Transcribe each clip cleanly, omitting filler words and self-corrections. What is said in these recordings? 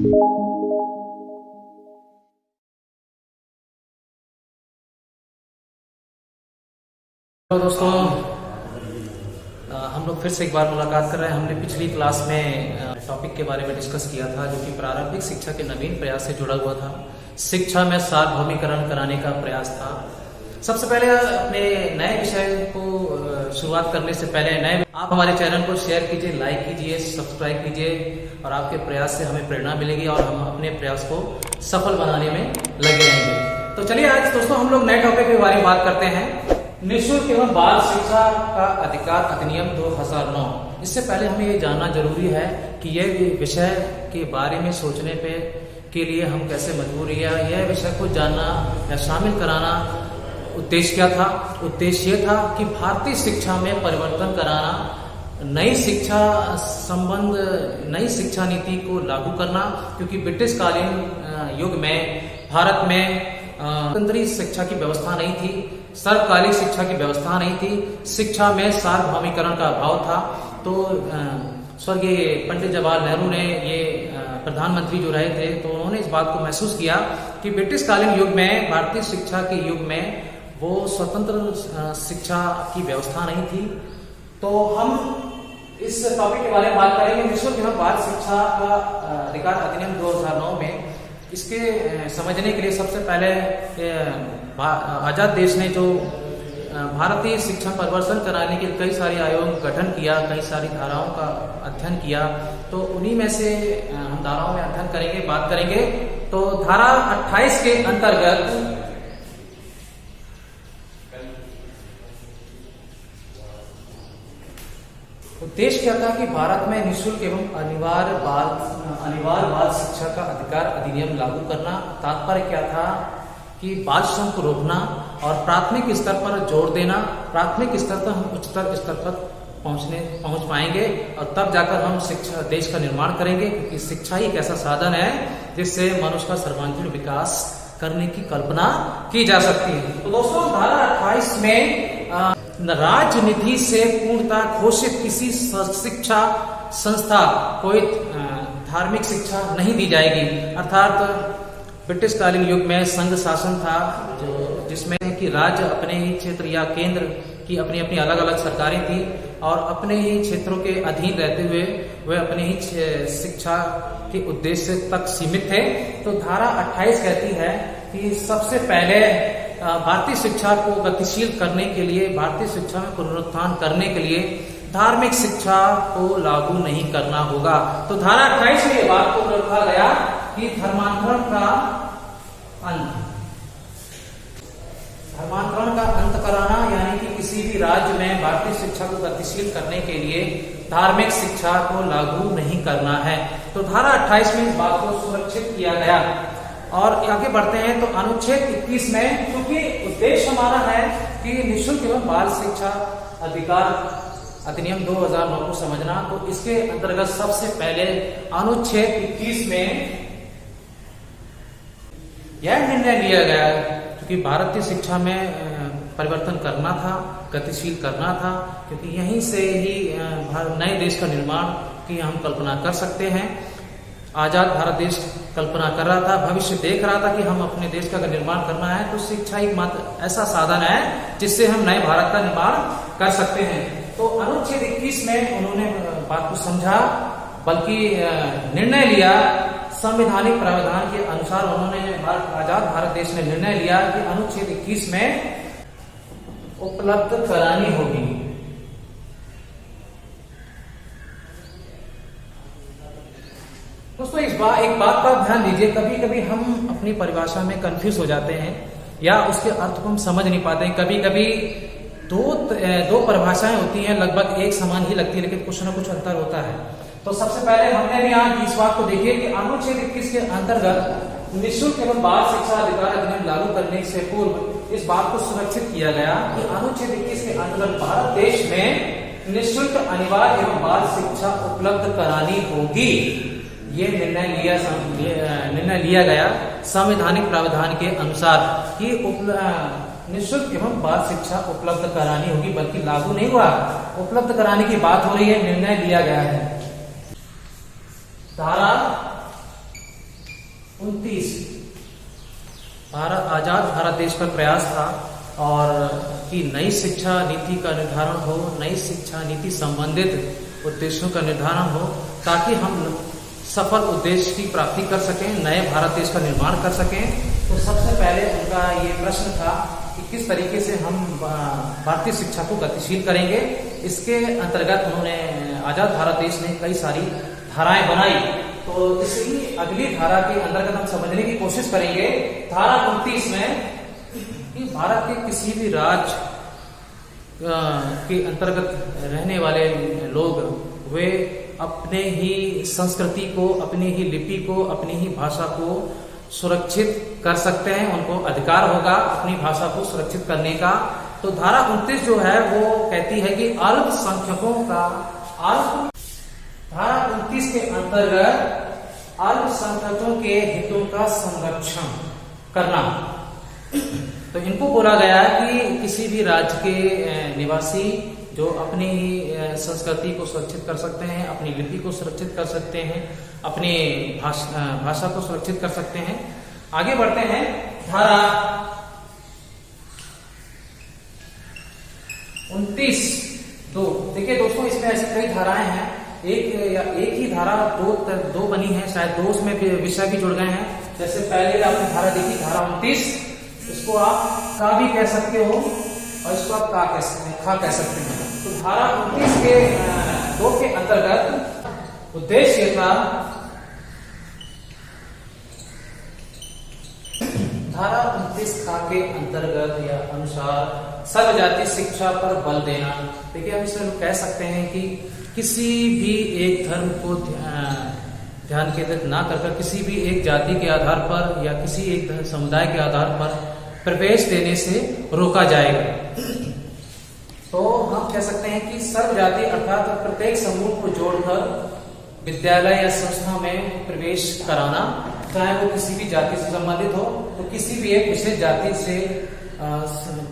तो दोस्तों, हम लोग फिर से एक बार मुलाकात कर रहे हैं। हमने पिछली क्लास में टॉपिक के बारे में डिस्कस किया था जो कि प्रारंभिक शिक्षा के नवीन प्रयास से जुड़ा हुआ था। शिक्षा में सार्वभौमिकरण कराने का प्रयास था। सबसे पहले अपने नए विषय को शुरुआत करने से पहले आप हमारे चैनल को शेयर कीजिए, लाइक कीजिए, सब्सक्राइब कीजिए और आपके प्रयास से हमें प्रेरणा मिलेगी और हम अपने प्रयास को सफल बनाने में लगे रहेंगे। तो चलिए आज दोस्तों हम लोग नए टॉपिक के बारे में बात करते हैं। निःशुल्क एवं बाल शिक्षा का अधिकार अधिनियम 2009। इससे पहले हमें ये जानना जरूरी है कि यह विषय के बारे में सोचने के लिए हम कैसे मजबूर हैं। यह विषय को जानना या शामिल कराना उद्देश्य क्या था? उद्देश्य ये था कि भारतीय शिक्षा में परिवर्तन कराना, नई शिक्षा नीति को लागू करना, क्योंकि ब्रिटिश कालीन युग में भारत में केंद्रीय शिक्षा की व्यवस्था नहीं थी, सर्वकालिक शिक्षा की व्यवस्था नहीं थी, शिक्षा में सार्वभौमिकरण का अभाव था। तो स्वर्गीय पंडित जवाहरलाल नेहरू ने ये प्रधानमंत्री जो रहे थे तो उन्होंने इस बात को महसूस किया कि ब्रिटिश कालीन युग में, भारतीय शिक्षा के युग में वो स्वतंत्र शिक्षा की व्यवस्था नहीं थी। तो हम इस टॉपिक के बारे में बात करेंगे। निःशुल्क एवं बाल शिक्षा का अधिकार अधिनियम 2009 में इसके समझने के लिए सबसे पहले आजाद देश ने जो भारतीय शिक्षा परिवर्तन कराने के कई सारे आयोग गठन किया, कई सारी धाराओं का अध्ययन किया। तो उन्हीं में से हम धाराओं में अध्ययन करेंगे, बात करेंगे। तो धारा 28 के अंतर्गत उद्देश्य क्या था कि भारत में निःशुल्क एवं अनिवार्य बाल शिक्षा का अधिकार अधिनियम लागू करना। तात्पर्य क्या था कि बाल श्रम को रोकना और प्राथमिक स्तर पर जोर देना। प्राथमिक स्तर पर हम उच्चतर स्तर पर पहुंच पाएंगे और तब जाकर हम देश का निर्माण करेंगे, क्योंकि शिक्षा ही एक ऐसा साधन है जिससे मनुष्य का सर्वांगीण विकास करने की कल्पना की जा सकती है। तो दोस्तों, धारा 28 में राजनीति से पूर्णतः घोषित किसी शिक्षा संस्था कोई धार्मिक शिक्षा नहीं दी जाएगी। अर्थात ब्रिटिश कालीन युग में संघ शासन था जिसमें कि राज्य अपने ही क्षेत्र या केंद्र की अपनी अपनी अलग अलग सरकारें थी और अपने ही क्षेत्रों के अधीन रहते हुए वे अपने ही शिक्षा के उद्देश्य तक सीमित थे। तो धारा 28 कहती है कि सबसे पहले भारतीय शिक्षा को गतिशील करने के लिए, भारतीय शिक्षा में पुनरुत्थान करने के लिए धार्मिक शिक्षा को लागू नहीं करना होगा। तो धारा 28 में ये बात को रखा गया कि धर्मांतरण का अंत कराना, यानी कि किसी भी राज्य में भारतीय शिक्षा को गतिशील करने के लिए धार्मिक शिक्षा को लागू नहीं करना है। तो धारा 28 में इस बात को सुरक्षित किया गया। और आगे बढ़ते हैं तो अनुच्छेद 21 में, क्योंकि उद्देश्य हमारा है कि निःशुल्क एवं बाल शिक्षा अधिकार अधिनियम 2009 को समझना, तो इसके अंतर्गत सबसे पहले अनुच्छेद 21 में यह निर्णय लिया गया क्योंकि भारतीय शिक्षा में परिवर्तन करना था, गतिशील करना था, क्योंकि यहीं से ही नए देश का निर्माण की हम कल्पना कर सकते हैं। आजाद भारत देश कल्पना कर रहा था, भविष्य देख रहा था कि हम अपने देश का अगर निर्माण करना है तो शिक्षा एक मात्र ऐसा साधन है जिससे हम नए भारत का निर्माण कर सकते हैं। तो अनुच्छेद 21 में उन्होंने बात को समझा, बल्कि निर्णय लिया संवैधानिक प्रावधान के अनुसार। उन्होंने आजाद भारत देश ने निर्णय लिया कि अनुच्छेद 21 में उपलब्ध करानी होगी। दोस्तों, एक बात का ध्यान दीजिए, कभी कभी हम अपनी परिभाषा में कंफ्यूज हो जाते हैं या उसके अर्थ को हम समझ नहीं पाते हैं। कभी कभी दो परिभाषाएं होती हैं, लगभग एक समान ही लगती है, लेकिन कुछ ना कुछ अंतर होता है। तो सबसे पहले हमने भी यहाँ इस बात को देखिए कि अनुच्छेद 21 के अंतर्गत निःशुल्क एवं बाल शिक्षा अधिकार अधिनियम लागू करने से पूर्व इस बात को सुरक्षित किया गया कि अनुच्छेद 21 के अंतर्गत भारत देश में निःशुल्क अनिवार्य एवं बाल शिक्षा उपलब्ध करानी होगी। ये निर्णय लिया गया संवैधानिक प्रावधान के अनुसार कि निःशुल्क एवं बाल शिक्षा उपलब्ध करानी होगी, बल्कि लागू नहीं हुआ, उपलब्ध कराने की बात हो रही है, निर्णय लिया गया है। धारा भारत देश का प्रयास था और कि नई शिक्षा नीति का निर्धारण हो, नई शिक्षा नीति संबंधित उद्देश्यों का निर्धारण हो, ताकि हम सफल उद्देश्य की प्राप्ति कर सकें, नए भारत देश का निर्माण कर सकें। तो सबसे पहले उनका ये प्रश्न था कि किस तरीके से हम भारतीय शिक्षा को गतिशील करेंगे। इसके अंतर्गत उन्होंने आजाद भारत देश ने कई सारी धाराएं बनाई। तो इसी अगली धारा के अंतर्गत हम समझने की कोशिश करेंगे। धारा 29 में कि भारत के किसी भी राज्य के अंतर्गत रहने वाले लोग वे अपने ही संस्कृति को, अपनी ही लिपि को, अपनी ही भाषा को सुरक्षित कर सकते हैं। उनको अधिकार होगा अपनी भाषा को सुरक्षित करने का। तो धारा 29 जो है वो कहती है कि अल्पसंख्यकों का धारा 29 के अंतर्गत अल्पसंख्यकों के हितों का संरक्षण करना। तो इनको बोला गया है कि किसी भी राज्य के निवासी जो अपनी संस्कृति को सुरक्षित कर सकते हैं, अपनी लिपि को सुरक्षित कर सकते हैं, अपनी भाषा को सुरक्षित कर सकते हैं। आगे बढ़ते हैं। धारा 29(2). देखिए दोस्तों, इसमें ऐसी कई धाराएं हैं। एक ही धारा दो बनी है, शायद दो उसमें विषय भी जुड़ गए हैं। जैसे पहले आपने धारा देखी, धारा 29, इसको आप का भी कह सकते हो और इसको आप का कह सकते हैं, खा कह सकते हैं। तो धारा 29 के 2 के अंतर्गत उद्देश्य था, धारा 29 खा के अंतर्गत या अनुसार सर्वजातीय शिक्षा पर बल देना। देखिए हम इसमें कह सकते हैं कि किसी भी एक धर्म को ध्यान केंद्रित ना कर किसी भी एक जाति के आधार पर या किसी एक समुदाय के आधार पर प्रवेश देने से रोका जाएगा। तो हम कह सकते हैं कि सर्वजातीय अर्थात प्रत्येक समूह को जोड़कर विद्यालय या संस्था में प्रवेश कराना, चाहे वो किसी भी जाति से संबंधित हो, तो किसी भी एक विशेष जाति से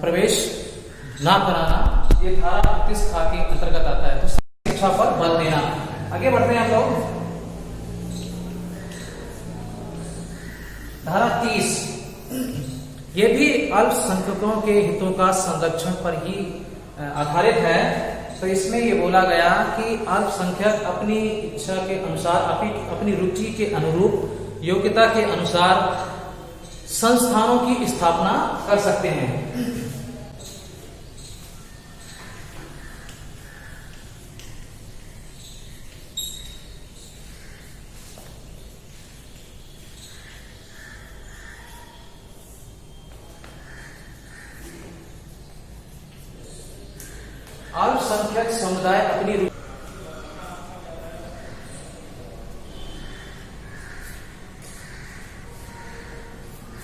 प्रवेश ना कराना, ये धारा 29 खा के अंतर्गत आता है। तो शिक्षा पर बल देना। आगे बढ़ते हैं हम लोग। धारा 30, ये भी अल्पसंख्यकों के हितों का संरक्षण पर ही आधारित है। तो इसमें ये बोला गया कि अल्पसंख्यक अपनी इच्छा के अनुसार, अपनी रुचि के अनुरूप, योग्यता के अनुसार संस्थानों की स्थापना कर सकते हैं। अल्पसंख्यक समुदाय अपनी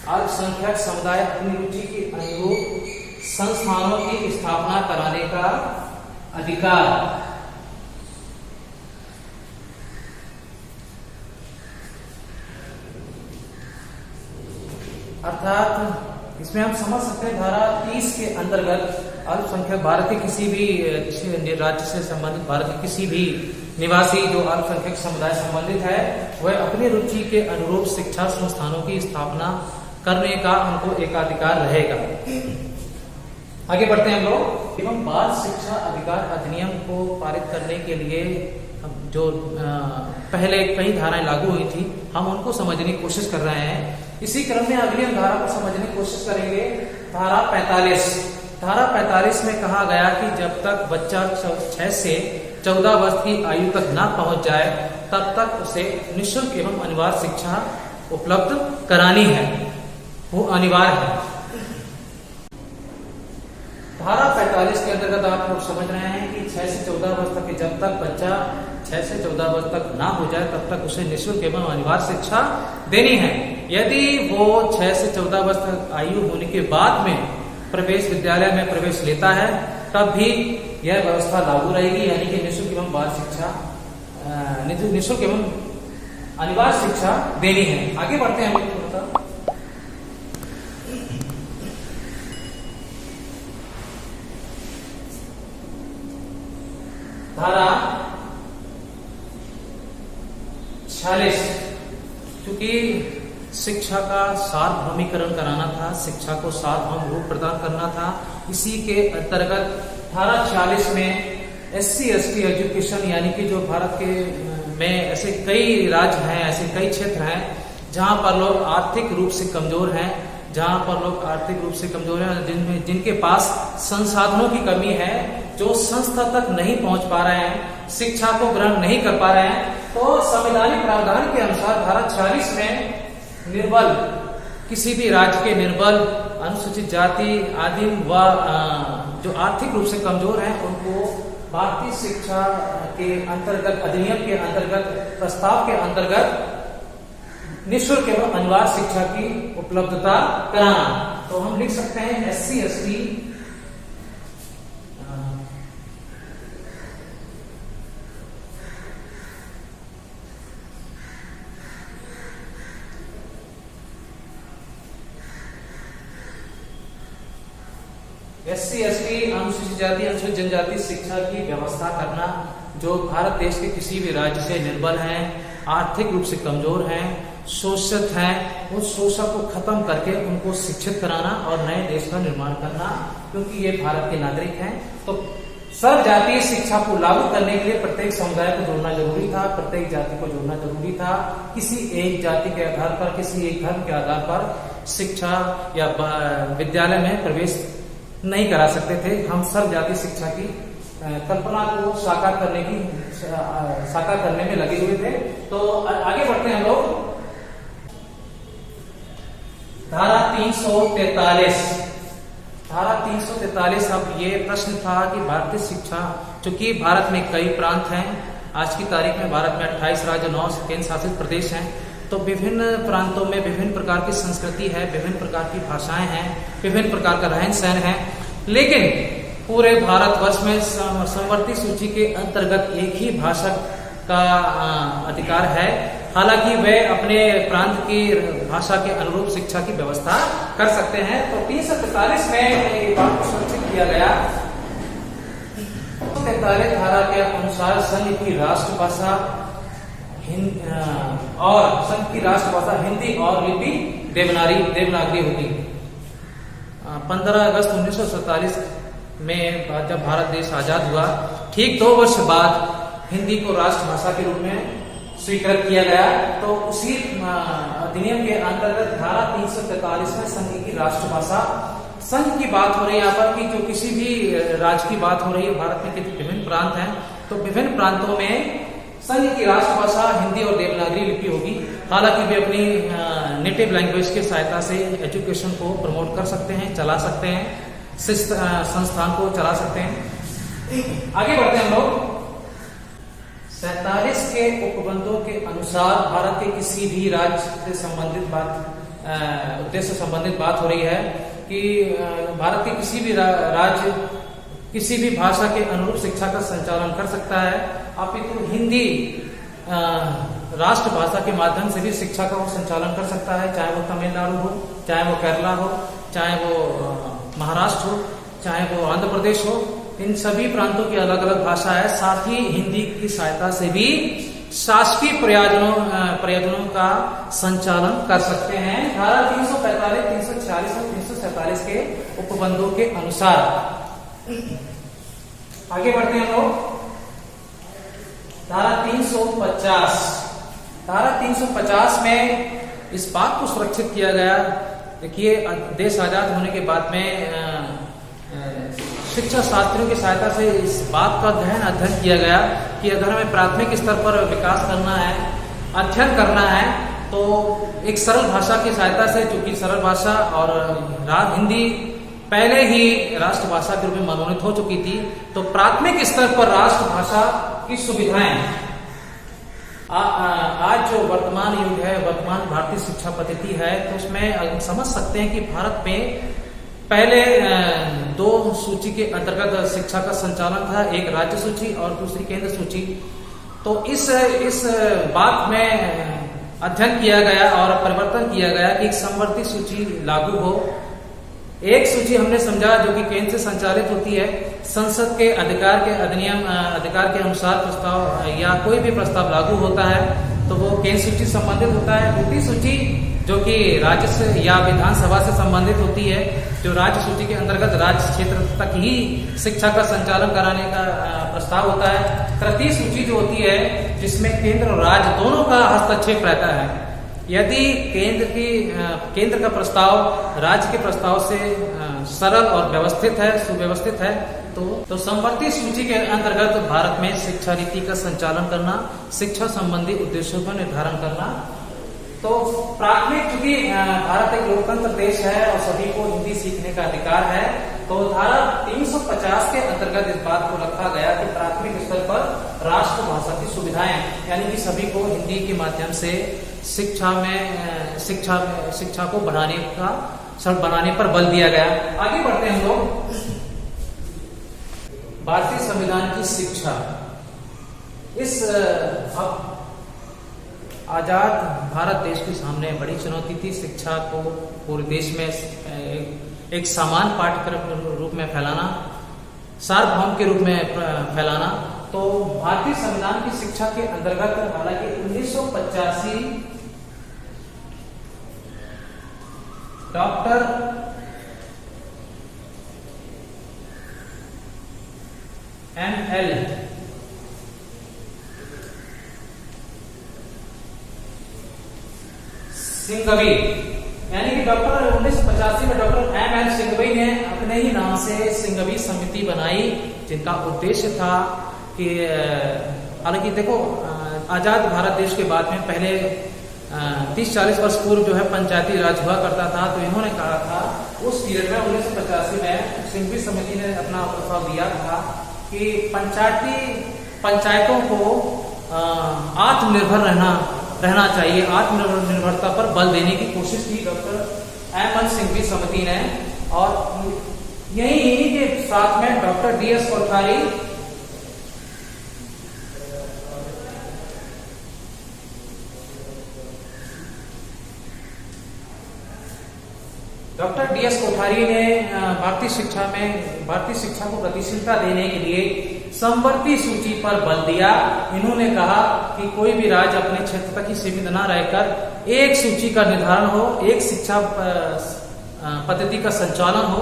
अल्पसंख्यक समुदाय अपनी रुचि के अनुरूप संस्थानों की स्थापना कराने का अधिकार। अर्थात इसमें हम समझ सकते हैं धारा 30 के अंतर्गत अल्पसंख्यक भारत के किसी भी राज्य से संबंधित, भारत के किसी भी निवासी जो अल्पसंख्यक समुदाय संबंधित है, वह अपनी रुचि के अनुरूप शिक्षा संस्थानों की स्थापना करने का उनको एकाधिकार रहेगा। आगे बढ़ते हैं हम लोग। एवं बाल शिक्षा अधिकार अधिनियम को पारित करने के लिए जो पहले कई धाराएं लागू हुई थी, हम उनको समझने की कोशिश कर रहे हैं। इसी क्रम में अगली हम धारा को समझने की कोशिश करेंगे। धारा 45। धारा 45 में कहा गया कि जब तक बच्चा 6 से 14 वर्ष की आयु तक ना पहुंच जाए, तब तक उसे निःशुल्क एवं अनिवार्य शिक्षा उपलब्ध करानी है, वो अनिवार्य है। धारा 45 के अंतर्गत आप लोग समझ रहे हैं कि 6 से 14 वर्ष तक, जब तक बच्चा 6 से 14 वर्ष तक ना हो जाए, तब तक उसे निःशुल्क एवं अनिवार्य शिक्षा देनी है। यदि वो 6 से 14 वर्ष तक आयु होने के बाद में प्रवेश विद्यालय में प्रवेश लेता है, तब भी यह व्यवस्था लागू रहेगी, यानी कि निःशुल्क एवं बाल शिक्षा, निःशुल्क एवं अनिवार्य शिक्षा देनी है। आगे बढ़ते हैं हम थोड़ा सा। धारा 46, क्योंकि शिक्षा का सार्वभौमिकरण कराना था, शिक्षा को सार्वभौम रूप प्रदान करना था। इसी के अंतर्गत धारा 46 में SC/ST एजुकेशन, यानी कि जो भारत के में ऐसे कई राज्य हैं, ऐसे कई क्षेत्र हैं जहां पर लोग आर्थिक रूप से कमजोर हैं, जहां पर लोग आर्थिक रूप से कमजोर हैं, जिनके पास संसाधनों की कमी है, जो संस्था तक नहीं पहुंच पा रहे हैं, शिक्षा को ग्रहण नहीं कर पा रहे हैं, तो संवैधानिक प्रावधान के अनुसार धारा 46 में निर्बल, किसी भी राज्य के निर्बल, अनुसूचित जाति, आदिम व जो आर्थिक रूप से कमजोर हैं, उनको भारतीय शिक्षा के अंतर्गत, अधिनियम के अंतर्गत, प्रस्ताव के अंतर्गत निःशुल्क एवं अनिवार्य शिक्षा की उपलब्धता कराना। तो हम लिख सकते हैं SC/ST अनुसूचित जाति, अनुसूचित जनजाति शिक्षा की व्यवस्था करना, जो भारत देश के किसी भी राज्य से निर्बल हैं, आर्थिक रूप से कमजोर हैं, शोषित हैं, उस शोषण को खत्म करके उनको शिक्षित कराना और नए देश का निर्माण करना, क्योंकि ये भारत के नागरिक हैं। तो सर्व जातीय शिक्षा को लागू करने के लिए प्रत्येक समुदाय को जोड़ना जरूरी था, प्रत्येक जाति को जोड़ना जरूरी था। किसी एक जाति के आधार पर, किसी एक धर्म के आधार पर शिक्षा या विद्यालय में प्रवेश नहीं करा सकते थे। हम सर्व जातीय शिक्षा की कल्पना को साकार करने में लगे हुए थे। तो आगे बढ़ते हैं हम लोग। धारा 343, धारा 343, अब ये प्रश्न था कि भारतीय शिक्षा, चूंकि भारत में कई प्रांत हैं, आज की तारीख में भारत में 28 राज्य, 9 केंद्र शासित प्रदेश हैं, तो विभिन्न प्रांतों में विभिन्न प्रकार की संस्कृति है, विभिन्न प्रकार की भाषाएं हैं, विभिन्न प्रकार का रहन सहन है, लेकिन पूरे भारतवर्ष में समवर्ती सूची के अंतर्गत एक ही भाषा का अधिकार है। हालांकि वे अपने प्रांत की भाषा के अनुरूप शिक्षा की व्यवस्था कर सकते हैं। तो 343 में एक बात को सुनिश्चित किया गया, 43 धारा के अनुसार संघ की राष्ट्रभाषा और संघ की राष्ट्रभाषा हिंदी और लिपि देवनागरी होगी। 15 अगस्त 1947 में जब भारत देश आजाद हुआ, ठीक 2 वर्ष बाद हिंदी को राष्ट्रभाषा के रूप में स्वीकृत किया गया। तो उसी अधिनियम के अंतर्गत धारा 343 में संघ की राष्ट्रभाषा, संघ की बात हो रही है यहाँ पर कि जो किसी भी राज्य की बात हो रही है, भारत में विभिन्न प्रांत हैं, तो विभिन्न प्रांतों में संघ की राष्ट्रभाषा हिंदी और देवनागरी लिपि होगी। हालांकि वे अपनी नेटिव लैंग्वेज की सहायता से एजुकेशन को प्रमोट कर सकते हैं, चला सकते हैं, संस्थान को चला सकते हैं। आगे बढ़ते हैं हम लोग। 47 के उपबंधों के अनुसार भारत के किसी भी राज्य से संबंधित उद्देश्य से संबंधित बात हो रही है कि भारत के किसी भी राज्य किसी भी भाषा के अनुरूप शिक्षा का संचालन कर सकता है। अपितु हिंदी राष्ट्रभाषा के माध्यम से भी शिक्षा का वो संचालन कर सकता है, चाहे वो तमिलनाडु हो, चाहे वो केरला हो, चाहे वो महाराष्ट्र हो, चाहे वो आंध्र प्रदेश हो। इन सभी प्रांतों की अलग अलग भाषा है। साथ ही हिंदी की सहायता से भी शासकीय प्रयोजनों का संचालन कर सकते हैं। धारा 345, 346 और 347 के उपबंधों के अनुसार। आगे बढ़ते हैं लोग। धारा 350, धारा 350 में इस बात को सुरक्षित किया गया, देखिए देश आजाद होने के बाद में शिक्षा शास्त्रियों की सहायता से इस बात का गहन अध्ययन किया गया कि अगर हमें प्राथमिक स्तर पर विकास करना है, अध्ययन करना है, तो एक सरल भाषा की सहायता से, चूंकि सरल भाषा और हिंदी पहले ही राष्ट्रभाषा के रूप में मनोनीत हो चुकी थी, तो प्राथमिक स्तर पर राष्ट्रभाषा की सुविधाएं आज जो वर्तमान युग है, वर्तमान भारतीय शिक्षा पद्धति है, तो उसमें समझ सकते हैं कि भारत में पहले 2 सूची के अंतर्गत शिक्षा का संचालन था, एक राज्य सूची और दूसरी केंद्र सूची। तो इस बात में अध्ययन किया गया और परिवर्तन किया गया कि एक समवर्ती सूची लागू हो। एक सूची हमने समझा जो कि केंद्र से संचालित होती है, संसद के अधिकार के अनुसार प्रस्ताव या कोई भी प्रस्ताव लागू होता है तो वो केंद्र सूची संबंधित होता है। दूसरी सूची जो कि राज्य से या विधानसभा से संबंधित होती है, जो राज्य सूची के अंतर्गत राज्य क्षेत्र तक ही शिक्षा का संचालन कराने का प्रस्ताव होता है। तृतीय सूची जो होती है जिसमें केंद्र और राज्य दोनों का हस्तक्षेप रहता है। यदि केंद्र का प्रस्ताव राज्य के प्रस्ताव से सरल और व्यवस्थित है, सुव्यवस्थित है, तो समवर्ती सूची के अंतर्गत भारत में शिक्षा नीति का संचालन करना, शिक्षा संबंधी उद्देश्यों का निर्धारण करना। तो प्राथमिक, चूंकि भारत एक लोकतंत्र देश है और सभी को हिंदी सीखने का अधिकार है, तो धारा 350 के अंतर्गत इस बात को रखा गया कि प्राथमिक स्तर पर राष्ट्रभाषा की सुविधाएं, यानी कि सभी को हिंदी के माध्यम से शिक्षा को बढ़ाने पर बल दिया गया। आगे बढ़ते हैं हम लोग। भारतीय संविधान की शिक्षा, इस आजाद भारत देश के सामने बड़ी चुनौती थी शिक्षा को पूरे देश में एक समान पाठ्यक्रम के रूप में फैलाना, सार्वभौम के रूप में फैलाना। तो भारतीय संविधान की शिक्षा के अंतर्गत हालांकि 1985 डॉक्टर M.L. सिंघवी, यानी कि डॉक्टर 1985 में डॉक्टर M.L. सिंघवी ने अपने ही नाम से सिंघवी समिति बनाई, जिनका उद्देश्य था कि हालांकि देखो आजाद भारत देश के बाद में पहले 30-40 वर्ष पूर्व जो है पंचायती राज हुआ करता था। तो इन्होंने कहा था उस पीरियड में 1985 में सिंघवी समिति ने अपना प्रस्ताव दिया था कि पंचायतों को आत्मनिर्भर रहना चाहिए, आत्मनिर्भरता पर बल देने की कोशिश की डॉक्टर M.L. सिंघवी समिति ने। और यही के साथ में doctor D.S. Kothari, doctor D.S. Kothari ने भारतीय शिक्षा को गतिशीलता देने के लिए समवर्ती सूची पर बल दिया। इन्होंने कहा कि कोई भी राज्य अपने क्षेत्र तक ही सीमित न रहकर एक सूची का निर्धारण हो, एक शिक्षा पद्धति का संचालन हो,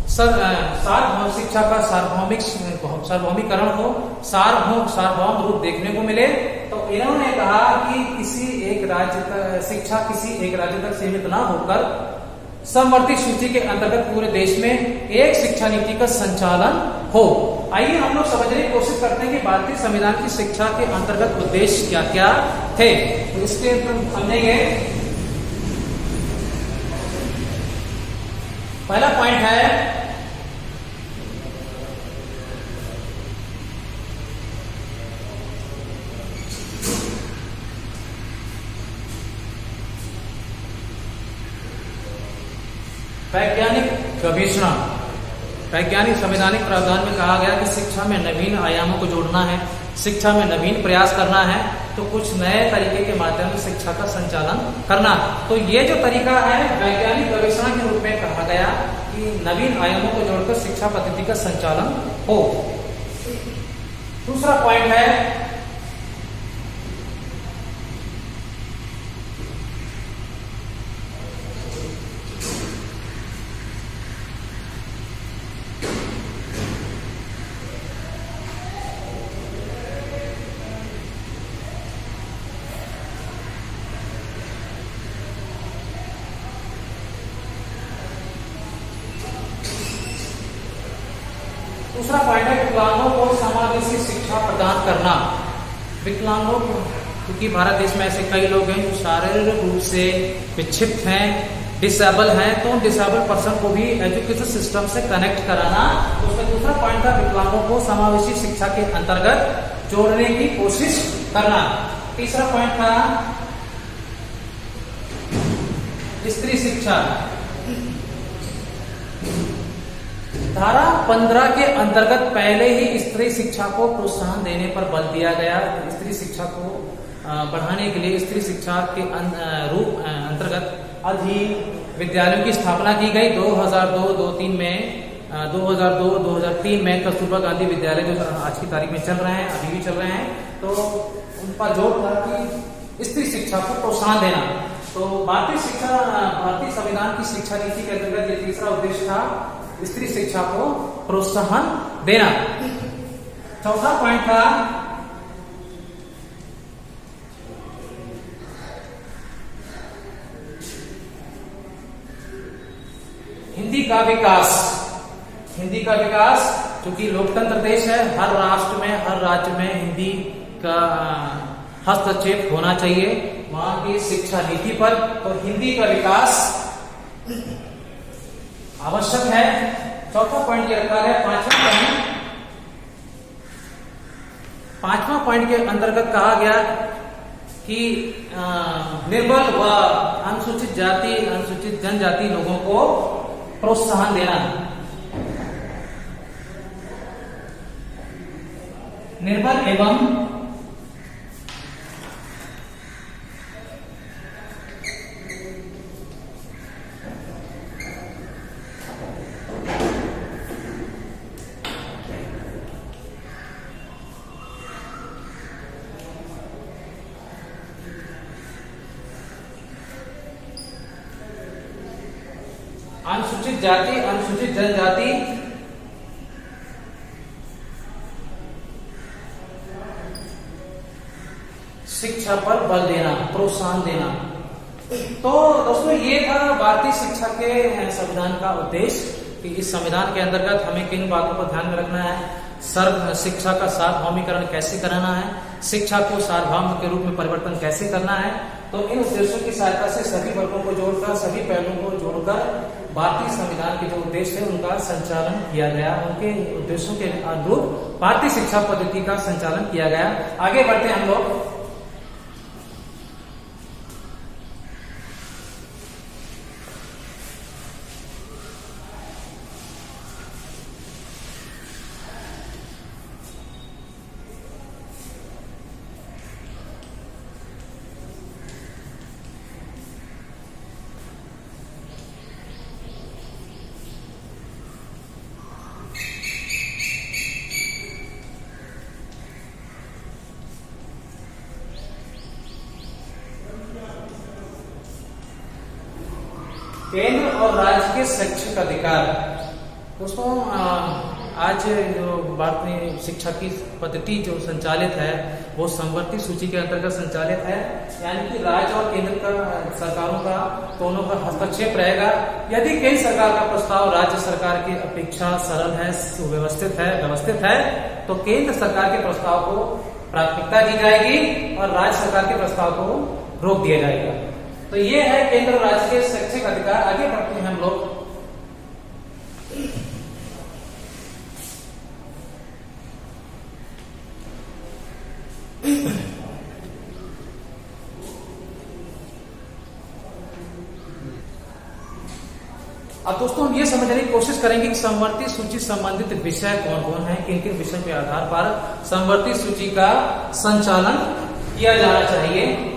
सार्वभौम शिक्षा का सार्वभौमिकरण हो, सार्वभौम रूप देखने को मिले। तो इन्होंने कहा कि किसी एक राज्य तक सीमित न होकर समवर्ती सूची के अंतर्गत पूरे देश में एक शिक्षा नीति का संचालन हो। आइए हम लोग समझने की कोशिश करते हैं कि भारतीय संविधान की शिक्षा के अंतर्गत उद्देश्य क्या क्या थे। तो इसके समझेंगे। पहला पॉइंट है वैज्ञानिक गवेषणा। वैज्ञानिक संवैधानिक प्रावधान में कहा गया कि शिक्षा में नवीन आयामों को जोड़ना है, शिक्षा में नवीन प्रयास करना है, तो कुछ नए तरीके के माध्यम से शिक्षा का संचालन करना। तो ये जो तरीका है वैज्ञानिक गवेषणा के रूप में कहा गया कि नवीन आयामों को जोड़कर शिक्षा पद्धति का संचालन हो। दूसरा पॉइंट है विकलांगों को समावेशी शिक्षा प्रदान करना। विकलांगों को, क्योंकि भारत देश में ऐसे कई लोग हैं जो शारीरिक रूप से विक्षिप्त हैं, डिसेबल हैं, तो डिसेबल पर्सन को भी एजुकेशन सिस्टम से कनेक्ट कराना। तो उसका दूसरा पॉइंट था विकलांगों को समावेशी शिक्षा के अंतर्गत जोड़ने की कोशिश करना। तीसरा पॉइंट था स्त्री शिक्षा। धारा 15 के अंतर्गत पहले ही स्त्री शिक्षा को प्रोत्साहन देने पर बल दिया गया। स्त्री शिक्षा को बढ़ाने के लिए स्त्री शिक्षा के अंतर्गत अधिक विद्यालयों की स्थापना की गई। 2002-2003 में कस्तूरबा गांधी विद्यालय जो आज की तारीख में चल रहे हैं, अभी भी चल रहे हैं, तो उन पर जोर था कि स्त्री शिक्षा को प्रोत्साहन देना। तो भारतीय संविधान की शिक्षा नीति के अंतर्गत ये तीसरा उद्देश्य था, स्त्री शिक्षा को प्रोत्साहन देना। चौथा पॉइंट था हिंदी का विकास। हिंदी का विकास, क्योंकि लोकतंत्र देश है, हर राष्ट्र में, हर राज्य में हिंदी का हस्तक्षेप होना चाहिए वहां की शिक्षा नीति पर। तो हिंदी का विकास आवश्यक है। चौथा पॉइंट ये रखा है। पांचवा पॉइंट के अंतर्गत कहा गया कि निर्बल व अनुसूचित जाति, अनुसूचित जनजाति लोगों को प्रोत्साहन देना। निर्बल एवं अनुसूचित जाति, अनुसूचित जनजाति शिक्षा पर बल देना, प्रोत्साहन देना। तो दोस्तों ये था भारतीय शिक्षा के संविधान का उद्देश्य कि इस संविधान के अंतर्गत हमें किन बातों को ध्यान में रखना है। शिक्षा का सार्वभौमिकरण कैसे कराना है, शिक्षा को सार्वभौम के रूप में परिवर्तन कैसे करना है। तो इन उद्देश्यों की सहायता से सभी वर्गों को जोड़कर, सभी पहलुओं को जोड़कर भारतीय संविधान के जो उद्देश्य है उनका संचालन किया गया। उनके उद्देश्यों के अनुरूप भारतीय शिक्षा पद्धति का संचालन किया गया। आगे बढ़ते हैं हम लोग। केंद्र और राज्य के शैक्षिक अधिकार। दोस्तों आज जो भारतीय शिक्षा की पद्धति जो संचालित है वो समवर्ती सूची के अंतर्गत संचालित है, यानी कि राज्य और केंद्र का, सरकारों का, दोनों का हस्तक्षेप रहेगा। यदि केंद्र सरकार का प्रस्ताव राज्य सरकार की अपेक्षा सरल है, व्यवस्थित है, तो केंद्र सरकार के प्रस्ताव को प्राथमिकता दी जाएगी और राज्य सरकार के प्रस्ताव को रोक दिया जाएगा। तो ये है केंद्र और राज्य के शैक्षिक अधिकार। आगे बढ़ते हैं हम लोग। अब दोस्तों हम ये समझने की कोशिश करेंगे कि समवर्ती सूची संबंधित विषय कौन कौन है, किन किन विषय के आधार पर समवर्ती सूची का संचालन किया जाना चाहिए।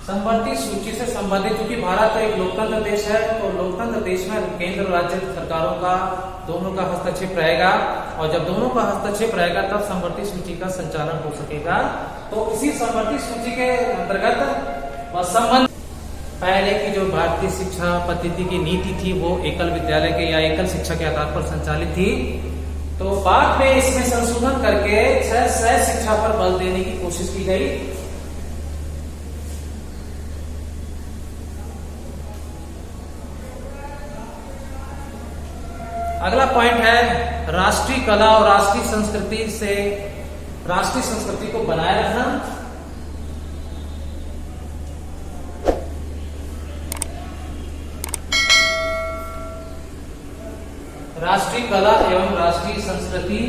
समवर्ती सूची से संबंधित, क्योंकि भारत एक लोकतंत्र देश है, तो लोकतंत्र देश में केंद्र और राज्य सरकारों का दोनों का हस्तक्षेप रहेगा, और जब दोनों का हस्तक्षेप रहेगा तब समवर्ती सूची का संचालन हो सकेगा। तो इसी समवर्ती सूची के अंतर्गत संबंध पहले की जो भारतीय शिक्षा पद्धति की नीति थी वो एकल विद्यालय के या एकल शिक्षा के आधार पर संचालित थी। तो बाद में इसमें संशोधन करके सह शिक्षा पर बल देने की कोशिश की गई। अगला पॉइंट है राष्ट्रीय कला और राष्ट्रीय संस्कृति को बनाए रखना। राष्ट्रीय कला एवं राष्ट्रीय संस्कृति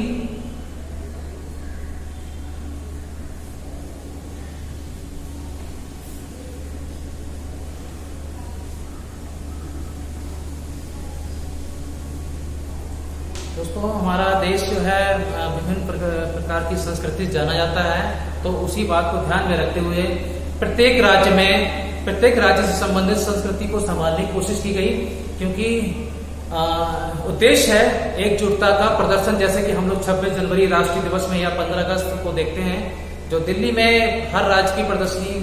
दोस्तों हमारा देश जो है विभिन्न प्रकार की संस्कृति जाना जाता है, तो उसी बात को ध्यान में रखते हुए प्रत्येक राज्य से संबंधित संस्कृति को संभालने की कोशिश की गई, क्योंकि उद्देश्य है एकजुटता का प्रदर्शन, जैसे कि हम लोग 26 जनवरी राष्ट्रीय दिवस में या 15 अगस्त को देखते हैं, जो दिल्ली में हर राज्य की प्रदर्शनी,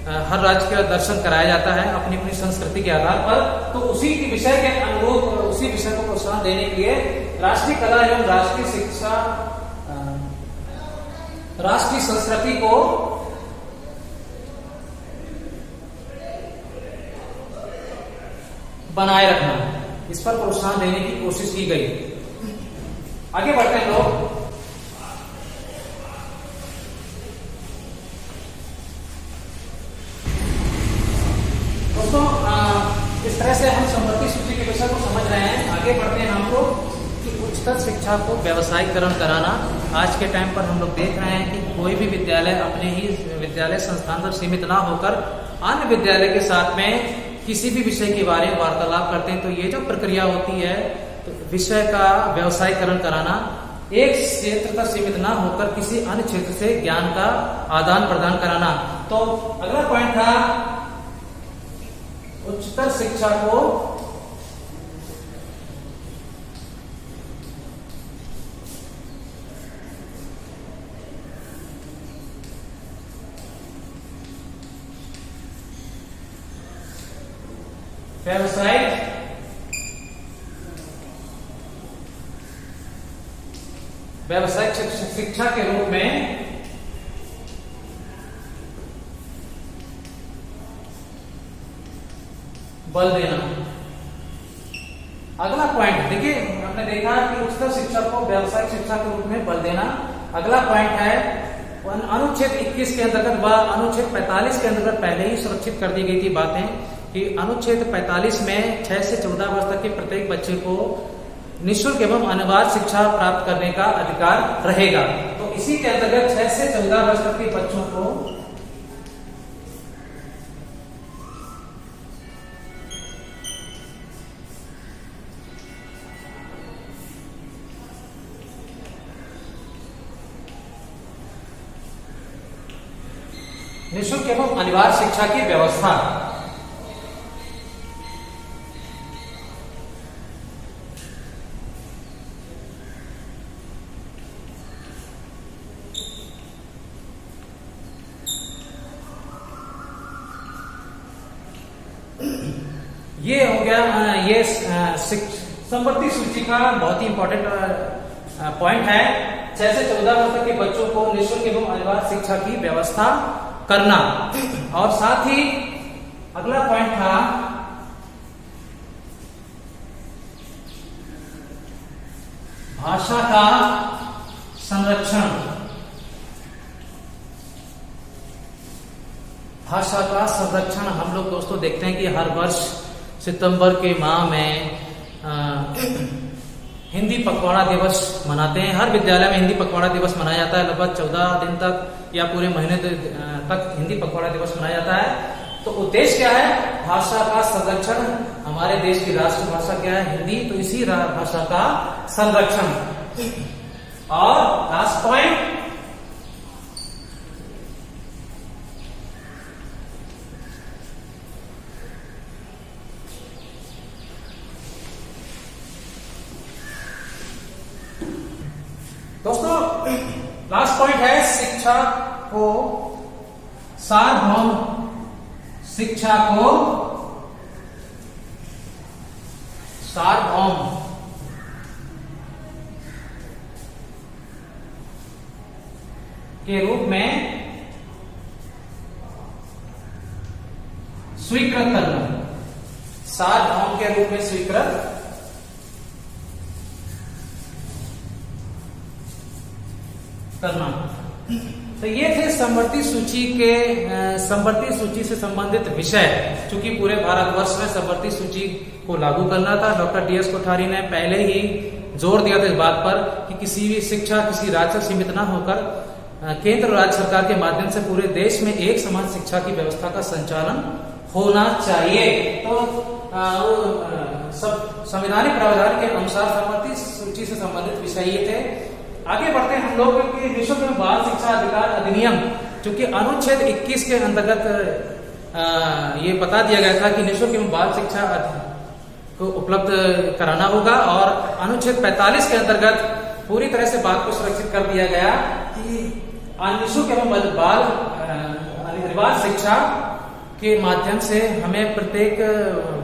हर राज्य का दर्शन कराया जाता है अपनी अपनी संस्कृति के आधार पर। तो उसी के विषय के अनुरूप, उसी विषय को प्रोत्साहन देने के लिए राष्ट्रीय कला एवं राष्ट्रीय शिक्षा, राष्ट्रीय संस्कृति को बनाए रखना, इस पर प्रोत्साहन देने की कोशिश की गई। आगे बढ़ते हैं लोग। दोस्तों, इस तरह से हम समवर्ती सूची के विषय को समझ रहे हैं। आगे बढ़ते हैं हम लोग कि उच्चतर शिक्षा को व्यावसायीकरण कराना। आज के टाइम पर हम लोग देख रहे हैं कि कोई भी विद्यालय अपने ही विद्यालय संस्थान पर सीमित ना होकर अन्य विद्यालय के साथ में किसी भी विषय के बारे में वार्तालाप करते हैं। तो ये जो प्रक्रिया होती है, तो विषय का व्यवसायीकरण कराना, एक क्षेत्र तक सीमित ना होकर किसी अन्य क्षेत्र से ज्ञान का आदान प्रदान कराना। तो अगला पॉइंट था उच्चतर शिक्षा को व्यावसायिक शिक्षा के रूप में बल देना। अगला पॉइंट देखिए, हमने देखा कि उच्चतर शिक्षा को व्यावसायिक शिक्षा के रूप में बल देना। अगला पॉइंट है अनुच्छेद 21 के अंतर्गत व अनुच्छेद 45 के अंतर्गत पहले ही सुरक्षित कर दी गई थी बातें कि अनुच्छेद 45 में 6 से 14 वर्ष तक के प्रत्येक बच्चे को निःशुल्क एवं अनिवार्य शिक्षा प्राप्त करने का अधिकार रहेगा। तो इसी के अंतर्गत 6 से 14 वर्ष तक के बच्चों को निःशुल्क एवं अनिवार्य शिक्षा की व्यवस्था। ये हो गया, ये समवर्ती सूची का बहुत ही इंपॉर्टेंट पॉइंट है। 6 से 14 वर्ष तक के बच्चों को निःशुल्क एवं अनिवार्य शिक्षा की व्यवस्था करना। और साथ ही अगला पॉइंट था भाषा का संरक्षण। भाषा का संरक्षण हम लोग दोस्तों देखते हैं कि हर वर्ष सितंबर के माह में हिंदी पखवाड़ा दिवस मनाते हैं। हर विद्यालय में हिंदी पखवाड़ा दिवस मनाया जाता है। लगभग 14 दिन तक या पूरे महीने तक हिंदी पखवाड़ा दिवस मनाया जाता है। तो उद्देश्य क्या है? भाषा का संरक्षण। हमारे देश की राष्ट्रीय भाषा क्या है? हिंदी। तो इसी भाषा का संरक्षण। और लास्ट पॉइंट, दोस्तों लास्ट पॉइंट है शिक्षा को सार्वभौम, शिक्षा को सार्वभौम के रूप में स्वीकृत करना। सार्वभौम के रूप में स्वीकृत करना। तो ये थे समवर्ती सूची के समवर्ती सूची से संबंधित विषय। चूंकि पूरे भारतवर्ष में समवर्ती सूची को लागू करना था, डॉक्टर DS कोठारी ने पहले ही जोर दिया था इस बात पर कि किसी भी शिक्षा किसी राज्य से सीमित न होकर केंद्र और राज्य सरकार के माध्यम से पूरे देश में एक समान शिक्षा की व्यवस्था का संचालन होना चाहिए। तो सब संवैधानिक प्रावधान के अनुसार समवर्ती सूची से संबंधित विषय ये थे। आगे बढ़ते हैं हम लोग कि निःशुल्क एवं बाल शिक्षा अधिकार अधिनियम, क्योंकि अनुच्छेद 21 के अंतर्गत ये बता दिया गया था कि निःशुल्क एवं बाल शिक्षा को उपलब्ध कराना होगा। और अनुच्छेद 45 के अंतर्गत पूरी तरह से बात को सुरक्षित कर दिया गया कि निःशुल्क एवं बाल अनिवार्य शिक्षा के माध्यम से हमें प्रत्येक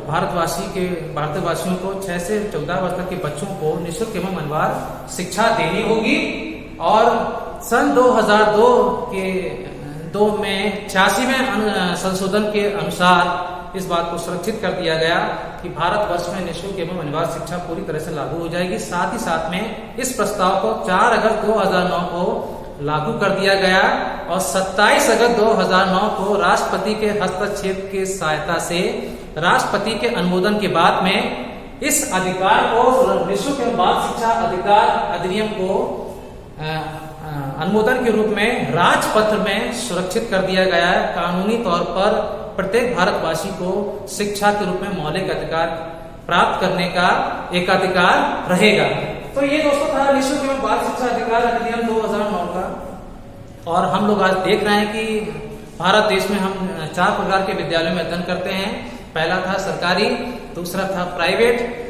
भारतवासियों को 6 से 14 वर्ष तक के बच्चों को निःशुल्क एवं अनिवार्य शिक्षा देनी होगी। और सन 2002 में 86वें संशोधन के अनुसार इस बात को सुरक्षित कर दिया गया कि भारतवर्ष में निःशुल्क एवं अनिवार्य शिक्षा पूरी तरह से लागू हो जाएगी। साथ ही साथ में इस प्रस्ताव को 4 अगस्त 2009 को लागू कर दिया गया और 27 अगस्त 2009 को राष्ट्रपति के हस्तक्षेप की सहायता से राष्ट्रपति के अनुमोदन के बाद में इस अधिकार को निःशुल्क एवं बाल शिक्षा अधिकार अधिनियम को अनुमोदन के रूप में राजपत्र में सुरक्षित कर दिया गया है। कानूनी तौर पर प्रत्येक भारतवासी को शिक्षा के रूप में मौलिक अधिकार प्राप्त करने का एक अधिकार रहेगा। तो ये दोस्तों था निःशुल्क एवं बाल शिक्षा अधिकार अधिनियम 2009 का। और हम लोग आज देख रहे हैं कि भारत देश में हम 4 प्रकार के विद्यालयों में अध्ययन करते हैं। पहला था सरकारी, दूसरा था प्राइवेट,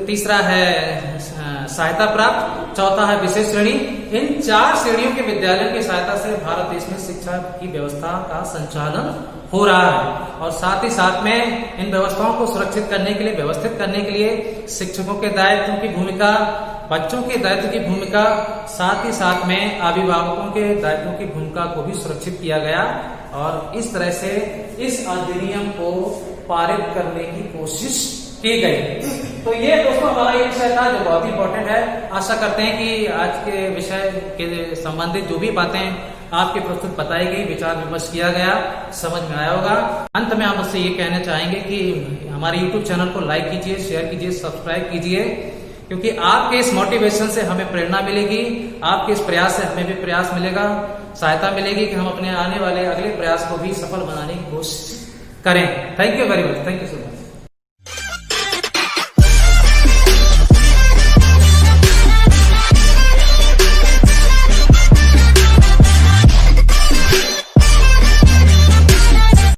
तीसरा है सहायता प्राप्त, चौथा है विशेष श्रेणी। इन 4 श्रेणियों के विद्यालयों की सहायता से भारत देश में शिक्षा की व्यवस्था का संचालन हो रहा है। और साथ ही साथ में इन व्यवस्थाओं को सुरक्षित करने के लिए, व्यवस्थित करने के लिए शिक्षकों के दायित्व की भूमिका, बच्चों के दायित्व की भूमिका, साथ ही साथ में अभिभावकों के दायित्वों की भूमिका को भी सुरक्षित किया गया। और इस तरह से इस अधिनियम को पारित करने की कोशिश की गई। तो ये दोस्तों हमारा ये विषय था जो बहुत ही इंपॉर्टेंट है। आशा करते हैं कि आज के विषय के संबंधित जो भी बातें आपके प्रस्तुत बताई गई, विचार विमर्श किया गया, समझ में आया होगा। अंत में हम उससे ये कहना चाहेंगे कि हमारे YouTube चैनल को लाइक कीजिए, शेयर कीजिए, सब्सक्राइब कीजिए, क्योंकि आपके इस मोटिवेशन से हमें प्रेरणा मिलेगी, आपके इस प्रयास से हमें भी प्रयास मिलेगा, सहायता मिलेगी कि हम अपने आने वाले अगले प्रयास को भी सफल बनाने की कोशिश करें। Thank you very much. Thank you so much.